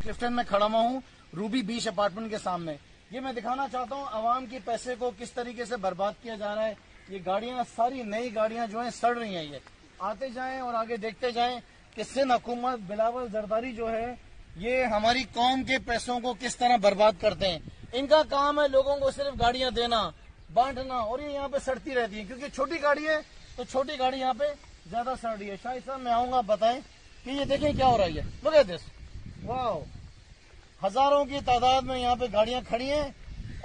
क्लिफ्टन में खड़ा हुआ हूँ रूबी बीच अपार्टमेंट के सामने। ये मैं दिखाना चाहता हूँ आवाम के पैसे को किस तरीके से बर्बाद किया जा रहा है। ये गाड़ियाँ, सारी नई गाड़ियाँ जो हैं सड़ रही हैं। ये आते जाएं और आगे देखते जाएं कि सिंध हुकूमत बिलावल जरदारी जो है ये हमारी कौम के पैसों को किस तरह बर्बाद करते हैं। इनका काम है लोगों को सिर्फ गाड़ियाँ देना, बांटना, और ये यहाँ पे सड़ती रहती है क्योंकि छोटी गाड़ी है तो छोटी गाड़ी यहाँ पे ज्यादा सड़ रही है। शाहिद साहब मैं आऊंगा, बताएं कि ये देखें क्या हो रहा है। लुक एट दिस, वाह, हजारों की तादाद में यहाँ पे गाड़ियां खड़ी हैं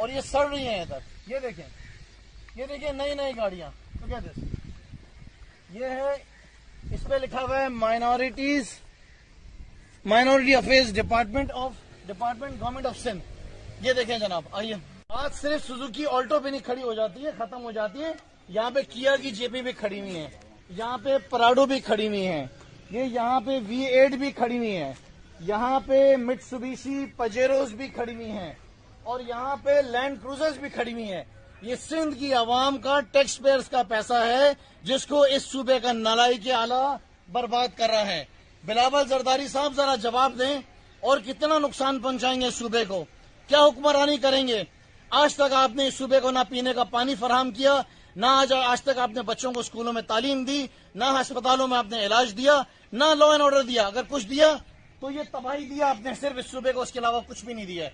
और ये सड़ रही हैं इधर। ये देखें नई नई गाड़ियां। लुक एट दिस, ये है, इस पे लिखा हुआ है minority affairs department government of Sindh. ये देखें जनाब, आइए। आज सिर्फ सुजुकी ऑल्टो पे नहीं खड़ी हो जाती है, खत्म हो जाती है। यहाँ पे किया की जेपी भी खड़ी हुई है, यहाँ पे पराडो भी खड़ी हुई है, ये यहाँ पे V8 भी खड़ी हुई है, यहाँ पे मित्सुबिशी पजेरोस भी खड़ी हुई हैं और यहाँ पे लैंड क्रूजर्स भी खड़ी हुई हैं। ये सिंध की आवाम का, टैक्स पेयर्स का पैसा है जिसको इस सूबे का नालायक आला बर्बाद कर रहा है। बिलावल जरदारी साहब जरा जवाब दें, और कितना नुकसान पहुंचाएंगे सूबे को, क्या हुक्मरानी करेंगे। आज तक आपने इस सूबे को ना पीने का पानी फराहम किया, ना आज तक आपने बच्चों को स्कूलों में तालीम दी, ना अस्पतालों में आपने इलाज दिया, ना लॉ एंड ऑर्डर दिया। अगर कुछ दिया तो ये तबाही दिया आपने सिर्फ इस सूबे को, उसके अलावा कुछ भी नहीं दिया है।